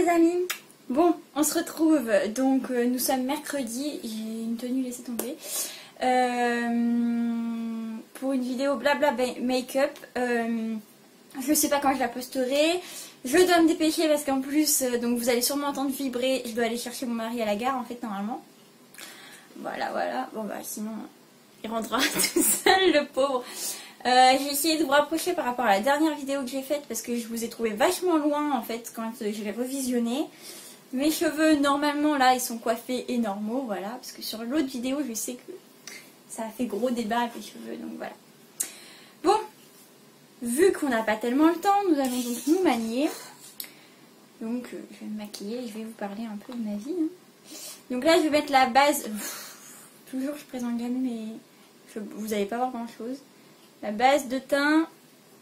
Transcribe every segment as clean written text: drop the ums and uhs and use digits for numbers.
les amis. Bon, on se retrouve, donc nous sommes mercredi, j'ai une tenue laissée tomber, pour une vidéo blabla make-up. Je sais pas quand je la posterai, je dois me dépêcher parce qu'en plus, donc vous allez sûrement entendre vibrer, je dois aller chercher mon mari à la gare en fait normalement. Voilà, bon bah sinon il rentrera tout seul le pauvre. J'ai essayé de vous rapprocher par rapport à la dernière vidéo que j'ai faite parce que je vous ai trouvé vachement loin en fait quand je l'ai revisionné. Mes cheveux normalement là ils sont coiffés et normaux, voilà, parce que sur l'autre vidéo je sais que ça a fait gros débat avec les cheveux, donc voilà. Bon, vu qu'on n'a pas tellement le temps, nous allons donc nous manier. Donc je vais me maquiller et je vais vous parler un peu de ma vie. Donc là je vais mettre la base, toujours je présente jamais mais vous n'allez pas voir grand chose. La base de teint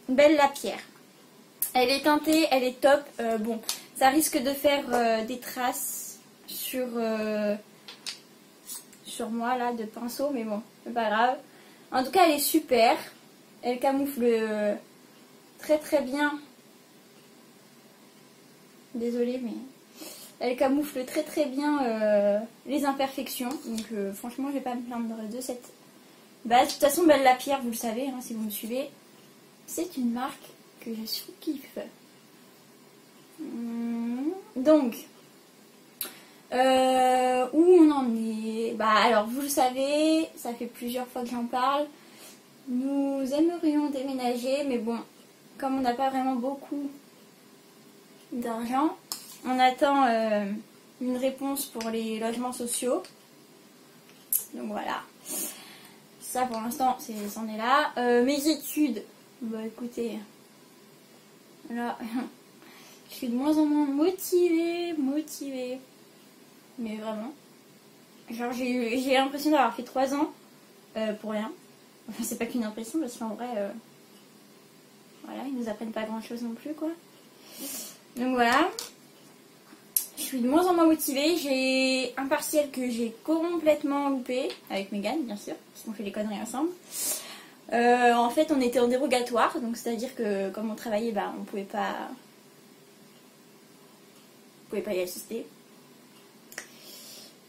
Belle Lapierre. Elle est teintée, elle est top. Bon, ça risque de faire des traces sur moi là de pinceau, mais bon, c'est pas grave. En tout cas, elle est super. Elle camoufle très bien. Désolée, mais elle camoufle très bien les imperfections. Donc franchement, je vais pas me plaindre de cette base. De toute façon, Belle Lapierre, vous le savez, hein, si vous me suivez, c'est une marque que je kiffe. Donc, où on en est? Bah alors, vous le savez, ça fait plusieurs fois que j'en parle. Nous aimerions déménager, mais bon, comme on n'a pas vraiment beaucoup d'argent, on attend une réponse pour les logements sociaux. Donc voilà. Ça pour l'instant, c'en est là. Mes études, bah écoutez, là, je suis de moins en moins motivée. Mais vraiment. Genre j'ai l'impression d'avoir fait 3 ans pour rien. Enfin, c'est pas qu'une impression parce qu'en vrai, voilà, ils nous apprennent pas grand chose non plus quoi. Donc voilà. Je suis de moins en moins motivée. J'ai un partiel que j'ai complètement loupé avec Megan, bien sûr, parce qu'on fait les conneries ensemble. En fait, on était en dérogatoire, donc c'est-à-dire que comme on travaillait, bah, on pouvait pas y assister.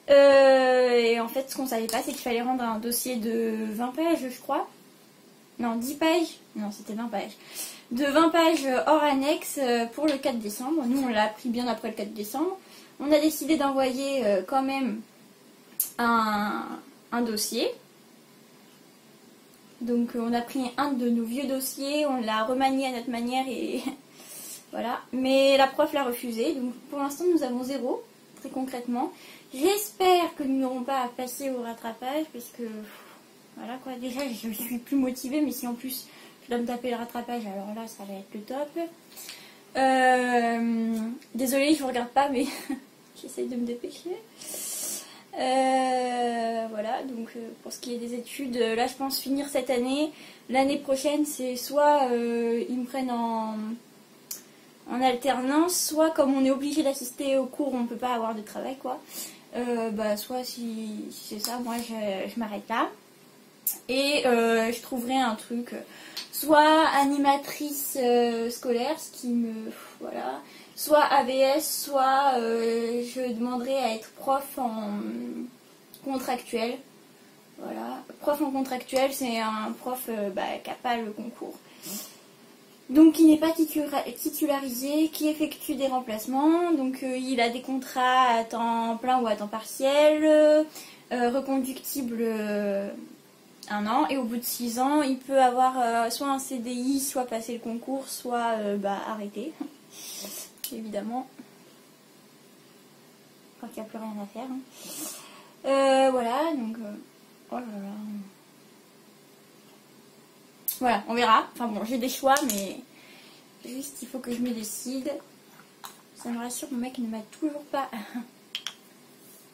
Et en fait, ce qu'on savait pas, c'est qu'il fallait rendre un dossier de 20 pages, je crois. Non, 10 pages. Non, c'était 20 pages. De 20 pages hors annexe pour le 4 décembre. Nous, on l'a appris bien après le 4 décembre. On a décidé d'envoyer quand même un dossier. Donc, on a pris un de nos vieux dossiers, on l'a remanié à notre manière et voilà. Mais la prof l'a refusé. Donc, pour l'instant, nous avons 0, très concrètement. J'espère que nous n'aurons pas à passer au rattrapage parce que, voilà quoi. Déjà, je suis plus motivée, mais si en plus je dois me taper le rattrapage, alors là, ça va être le top. Désolée, je vous regarde pas, mais j'essaye de me dépêcher. Voilà, donc pour ce qui est des études, là je pense finir cette année. L'année prochaine, c'est soit ils me prennent en alternance, soit comme on est obligé d'assister aux cours, on peut pas avoir de travail quoi. Bah, soit si c'est ça, moi je m'arrête là. Et je trouverai un truc, soit animatrice scolaire, ce qui me... voilà. Soit AVS, soit je demanderai à être prof en contractuel. Voilà. Prof en contractuel, c'est un prof qui n'a pas le concours. Donc qui n'est pas titularisé, qui effectue des remplacements. Donc il a des contrats à temps plein ou à temps partiel, reconductible 1 an. Et au bout de 6 ans, il peut avoir soit un CDI, soit passer le concours, soit arrêter. Évidemment, quand il n'y a plus rien à faire. Voilà, donc oh là là. Voilà, on verra. Enfin bon, j'ai des choix, mais juste il faut que je me décide. Ça me rassure, mon mec ne m'a toujours pas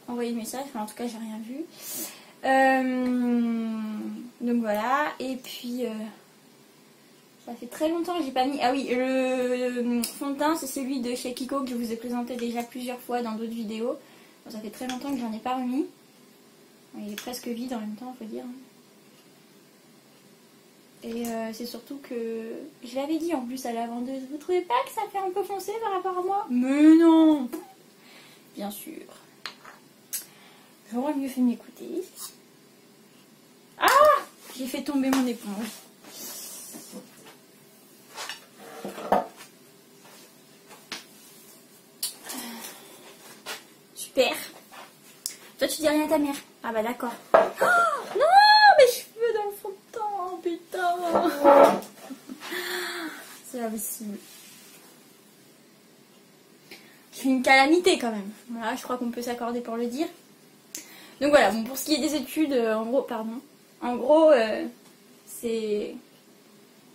envoyé de message. Enfin, en tout cas, j'ai rien vu. Donc voilà, et puis ça fait très longtemps que j'ai pas mis... Ah oui, le fond de teint, c'est celui de chez Kiko que je vous ai présenté déjà plusieurs fois dans d'autres vidéos. Bon, ça fait très longtemps que j'en ai pas remis. Il est presque vide en même temps, faut dire. Et c'est surtout que je l'avais dit en plus à la vendeuse, vous trouvez pas que ça fait un peu foncé par rapport à moi? Mais non! Bien sûr. J'aurais mieux fait m'écouter. Ah! J'ai fait tomber mon éponge. Super. Toi tu dis rien à ta mère? Ah bah d'accord. Oh, non! Mes cheveux dans le fond de teint, putain! C'est pas possible. Je suis une calamité quand même. Voilà, je crois qu'on peut s'accorder pour le dire. Donc voilà, bon, pour ce qui est des études, en gros, c'est...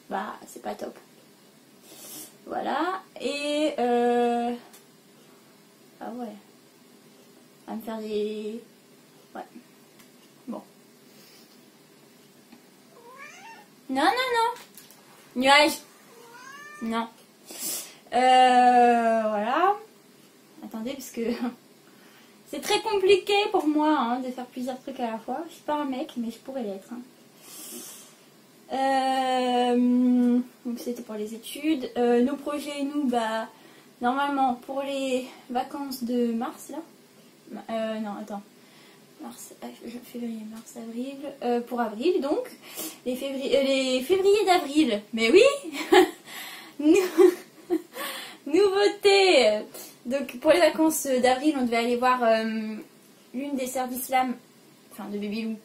Bah, c'est pas top. Voilà, et... Ah ouais. On va me faire des... Ouais. Bon. Non, non, non. Nuage. Non. Voilà. Attendez, parce que... C'est très compliqué pour moi hein, de faire plusieurs trucs à la fois. Je suis pas un mec, mais je pourrais l'être. Hein. Donc c'était pour les études. Nos projets, nous, bah... Normalement, pour les vacances de mars, là... non, attends. Mars, février, mars, avril... pour avril, donc. Les février d'avril. Mais oui. Nouveauté. Donc pour les vacances d'avril, on devait aller voir l'une des sœurs d'islam, enfin de Baby Lou,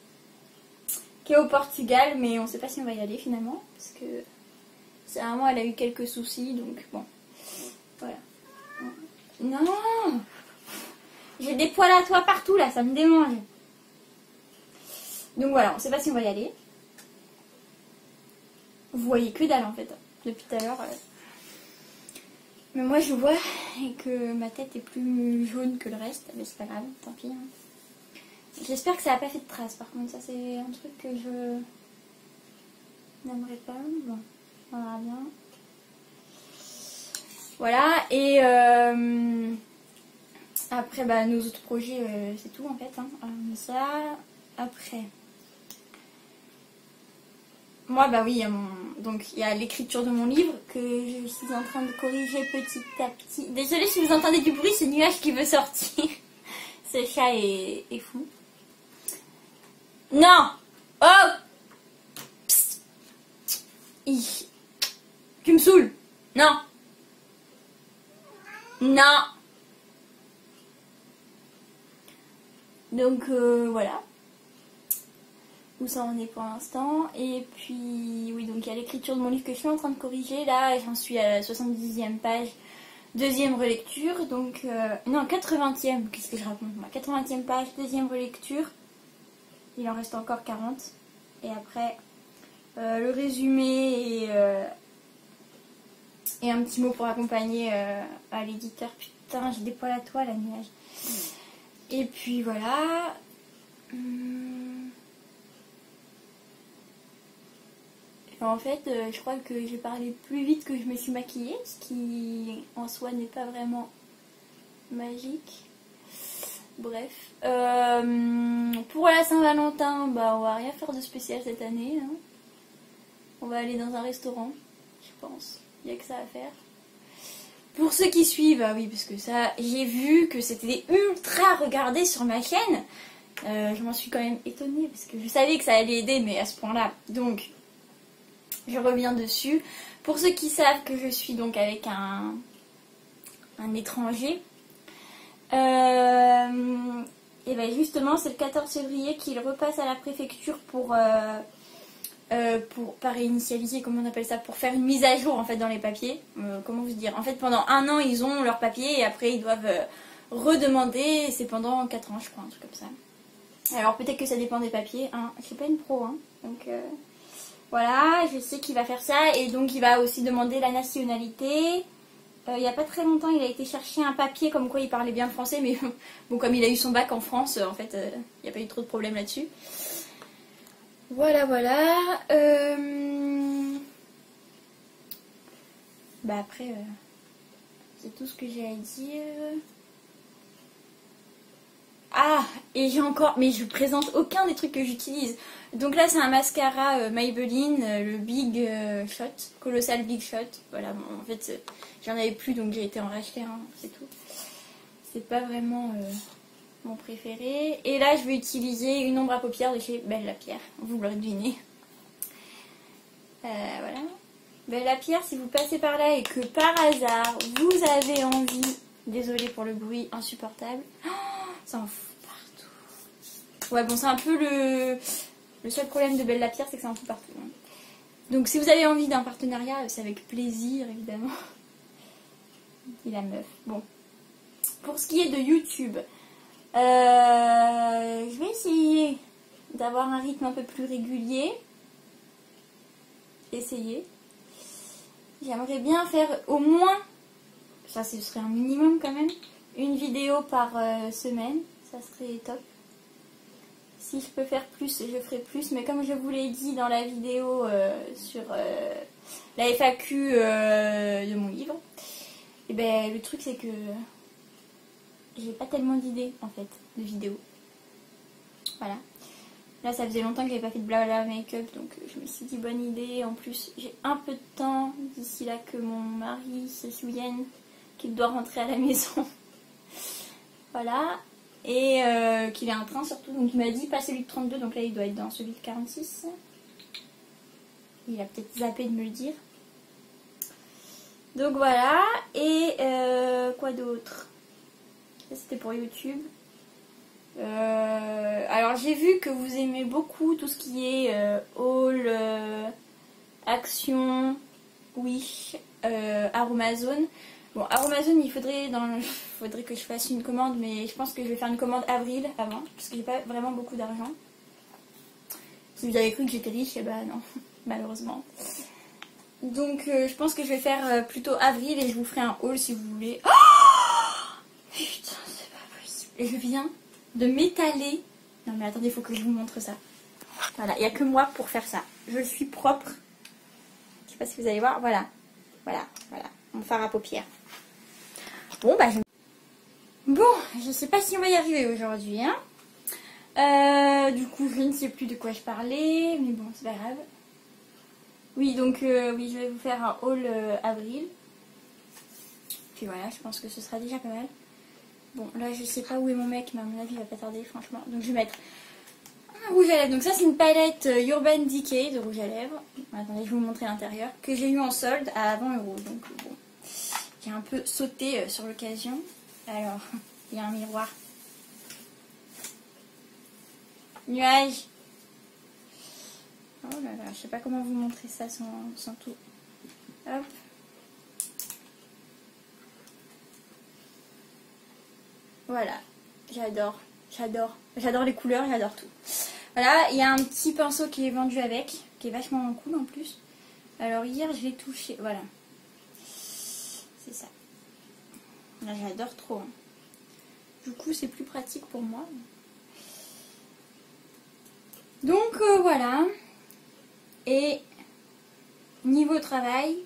qui est au Portugal, mais on ne sait pas si on va y aller finalement, parce que c'est un mois, elle a eu quelques soucis, donc bon, voilà. Non, j'ai des poils à toi partout là, ça me démange. Donc voilà, on ne sait pas si on va y aller. Vous voyez que dalle en fait, depuis tout à l'heure. Mais moi je vois et que ma tête est plus jaune que le reste, mais c'est pas grave, tant pis. Hein. J'espère que ça n'a pas fait de traces par contre, ça c'est un truc que je n'aimerais pas. Bon, on verra bien. Voilà, et après bah, nos autres projets c'est tout en fait. Hein. Ça, après... Moi, bah oui, donc il y a l'écriture de mon livre que je suis en train de corriger petit à petit. Désolée si vous entendez du bruit, c'est Nuage qui veut sortir. Ce chat est fou. Non! Oh! Psst. Tu me saoules! Non! Non! Donc voilà. Où ça en est pour l'instant. Et puis, oui, donc il y a l'écriture de mon livre que je suis en train de corriger. Là, j'en suis à la 70e page, deuxième relecture. Donc, non, 80e, qu'est-ce que je raconte moi, 80e page, deuxième relecture. Il en reste encore 40. Et après, le résumé et un petit mot pour accompagner à l'éditeur. Putain, j'ai des poils à toi, la Nuage. Et puis, voilà. En fait, je crois que j'ai parlé plus vite que je me suis maquillée, ce qui en soi n'est pas vraiment magique. Bref. Pour la Saint-Valentin, bah, on va rien faire de spécial cette année. Hein. On va aller dans un restaurant, je pense. Il n'y a que ça à faire. Pour ceux qui suivent, ah oui, parce que ça, j'ai vu que c'était ultra regardé sur ma chaîne. Je m'en suis quand même étonnée, parce que je savais que ça allait aider, mais à ce point-là. Donc... Je reviens dessus. Pour ceux qui savent que je suis donc avec un étranger, et bien justement c'est le 14 février qu'il repasse à la préfecture pour pas réinitialiser, comment on appelle ça, pour faire une mise à jour en fait dans les papiers. Comment vous dire, en fait pendant un an ils ont leurs papiers et après ils doivent redemander, et c'est pendant 4 ans je crois, un truc comme ça. Alors peut-être que ça dépend des papiers, hein. Je suis pas une pro, hein. Donc... Voilà, je sais qu'il va faire ça et donc il va aussi demander la nationalité. Il n'y a pas très longtemps, il a été chercher un papier comme quoi il parlait bien le français, mais bon, comme il a eu son bac en France, en fait, il n'y a pas eu trop de problème là-dessus. Voilà, voilà. Bah après, c'est tout ce que j'ai à dire. Ah, et j'ai encore, mais je présente aucun des trucs que j'utilise. Donc là c'est un mascara Maybelline, le Big Shot, Colossal Big Shot. Voilà, bon, en fait j'en avais plus donc j'ai été en racheter un, c'est tout. C'est pas vraiment mon préféré. Et là je vais utiliser une ombre à paupières de chez Belle Lapierre, vous l'aurez deviné. Voilà. Belle Lapierre, si vous passez par là et que par hasard vous avez envie, désolée pour le bruit insupportable, ça en fout partout. Ouais bon c'est un peu le seul problème de Belle Lapierre, c'est que ça en fout partout. Hein. Donc si vous avez envie d'un partenariat, c'est avec plaisir évidemment. Et la meuf. Bon. Pour ce qui est de YouTube, je vais essayer d'avoir un rythme un peu plus régulier. Essayer. J'aimerais bien faire au moins, ça ce serait un minimum quand même, une vidéo par semaine. Ça serait top. Si je peux faire plus, je ferai plus. Mais comme je vous l'ai dit dans la vidéo sur la FAQ de mon livre, et ben le truc c'est que j'ai pas tellement d'idées en fait de vidéos. Voilà. Là ça faisait longtemps que j'avais pas fait de blabla make-up, donc je me suis dit bonne idée. En plus j'ai un peu de temps d'ici là que mon mari se souvienne qu'il doit rentrer à la maison. Voilà. Et qu'il est en train surtout, donc il m'a dit pas celui de 32, donc là il doit être dans celui de 46. Il a peut-être zappé de me le dire. Donc voilà. Et quoi d'autre? Ça c'était pour YouTube. Alors j'ai vu que vous aimez beaucoup tout ce qui est haul, action, Wish, Aromazone. Bon, Aromazone, il faudrait que je fasse une commande, mais je pense que je vais faire une commande avril avant, parce que j'ai pas vraiment beaucoup d'argent. Si vous avez cru que j'étais riche, eh ben non, malheureusement. Donc je pense que je vais faire plutôt avril et je vous ferai un haul si vous voulez. Oh putain, c'est pas possible. Et je viens de m'étaler. Non mais attendez, il faut que je vous montre ça. Voilà, il n'y a que moi pour faire ça. Je suis propre. Je sais pas si vous allez voir. Voilà. Voilà, voilà. Mon fard à paupières. Bon, bah bon, je sais pas si on va y arriver aujourd'hui. Hein. Du coup, je ne sais plus de quoi je parlais. Mais bon, c'est pas grave. Oui, donc, oui, je vais vous faire un haul avril. Puis voilà, je pense que ce sera déjà pas mal. Bon, là, je sais pas où est mon mec, mais à mon avis, il va pas tarder, franchement. Donc, je vais mettre un rouge à lèvres. Donc, ça, c'est une palette Urban Decay de rouge à lèvres. Attendez, je vais vous montrer l'intérieur. Que j'ai eu en solde à 20 €. Donc, bon, j'ai un peu sauté sur l'occasion. Alors, il y a un miroir. Nuage. Oh là là, je sais pas comment vous montrer ça sans tout. Hop. Voilà, j'adore les couleurs, j'adore tout. Voilà, il y a un petit pinceau qui est vendu avec, qui est vachement cool en plus. Alors hier je l'ai touché, voilà. C'est ça. Là j'adore trop. Hein. Du coup c'est plus pratique pour moi. Donc voilà. Et niveau travail,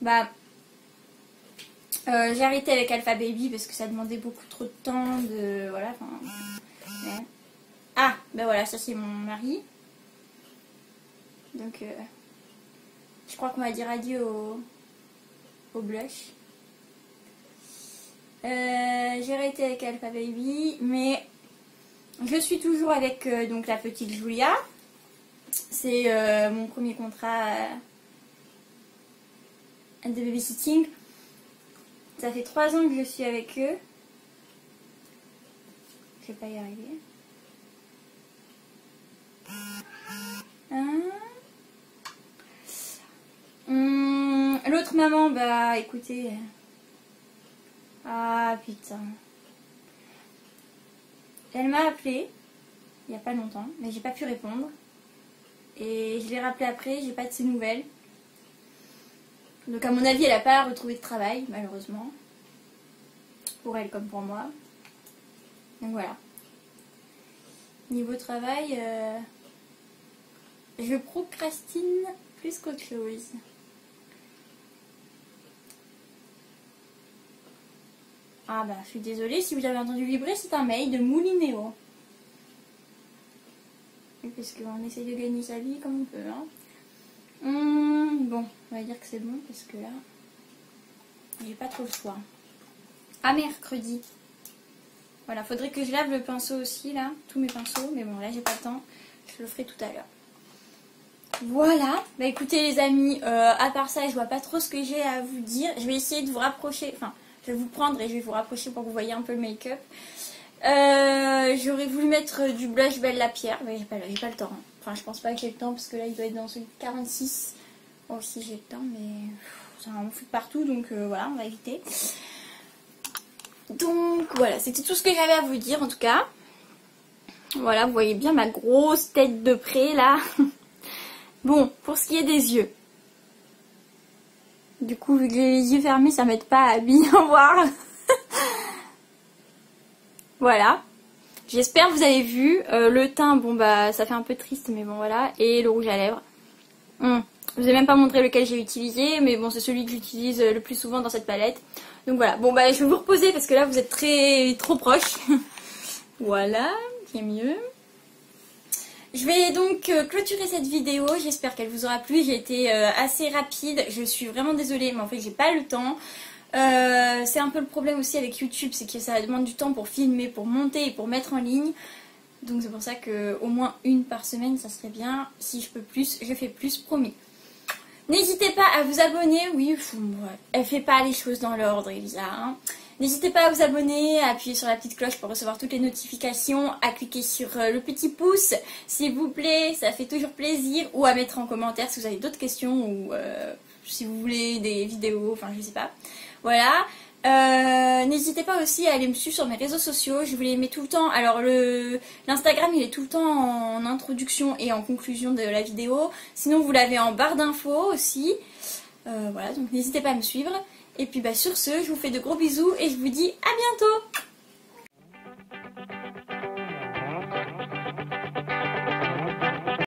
bah j'ai arrêté avec Alpha Baby parce que ça demandait beaucoup trop de temps, voilà. Ouais. Ah, ben voilà, ça c'est mon mari. Donc je crois qu'on va dire adieu au blush. J'ai arrêté avec Alpha Baby, mais je suis toujours avec donc la petite Julia. C'est mon premier contrat de babysitting. Ça fait 3 ans que je suis avec eux. Je vais pas y arriver. L'autre maman, bah écoutez. Ah putain. Elle m'a appelé il n'y a pas longtemps, mais j'ai pas pu répondre. Et je l'ai rappelé après, j'ai pas de ses nouvelles. Donc à mon avis, elle n'a pas retrouvé de travail, malheureusement. Pour elle comme pour moi. Donc voilà. Niveau travail, je procrastine plus qu'autre chose. Ah bah je suis désolée, si vous avez entendu vibrer, c'est un mail de Moulinéo. Parce qu'on essaye de gagner sa vie comme on peut. Hein. Bon, on va dire que c'est bon parce que là, j'ai pas trop le choix. À mercredi. Voilà, faudrait que je lave le pinceau aussi là, tous mes pinceaux, mais bon là j'ai pas le temps, je le ferai tout à l'heure. Voilà, bah écoutez les amis, à part ça je vois pas trop ce que j'ai à vous dire. Je vais essayer de vous rapprocher, enfin je vais vous prendre et je vais vous rapprocher pour que vous voyez un peu le make-up. J'aurais voulu mettre du blush Belle la Pierre, mais j'ai pas le temps. Hein. Enfin je pense pas que j'ai le temps parce que là il doit être dans celui de 46. Bon si j'ai le temps mais ça m'en fout de partout donc voilà on va éviter. Donc voilà, c'était tout ce que j'avais à vous dire en tout cas. Voilà, vous voyez bien ma grosse tête de près là. Bon, pour ce qui est des yeux. Du coup, vu que j'ai les yeux fermés, ça m'aide pas à bien voir. Voilà. J'espère que vous avez vu. Le teint, bon bah ça fait un peu triste, mais bon voilà. Et le rouge à lèvres. Je vous ai même pas montré lequel j'ai utilisé, mais bon c'est celui que j'utilise le plus souvent dans cette palette. Donc voilà, bon bah je vais vous reposer parce que là vous êtes trop proches. Voilà, c'est mieux. Je vais donc clôturer cette vidéo, j'espère qu'elle vous aura plu. J'ai été assez rapide, je suis vraiment désolée mais en fait j'ai pas le temps. C'est un peu le problème aussi avec YouTube, c'est que ça demande du temps pour filmer, pour monter et pour mettre en ligne. Donc c'est pour ça que au moins une par semaine ça serait bien. Si je peux plus, je fais plus, promis. N'hésitez pas à vous abonner, oui, elle fait pas les choses dans l'ordre Elisa. Hein. N'hésitez pas à vous abonner, à appuyer sur la petite cloche pour recevoir toutes les notifications, à cliquer sur le petit pouce, s'il vous plaît, ça fait toujours plaisir, ou à mettre en commentaire si vous avez d'autres questions ou si vous voulez des vidéos, enfin je sais pas. Voilà. N'hésitez pas aussi à aller me suivre sur mes réseaux sociaux, je vous les mets tout le temps. Alors l'Instagram il est tout le temps en introduction et en conclusion de la vidéo. Sinon vous l'avez en barre d'infos aussi. Voilà, donc n'hésitez pas à me suivre. Et puis bah sur ce, je vous fais de gros bisous et je vous dis à bientôt.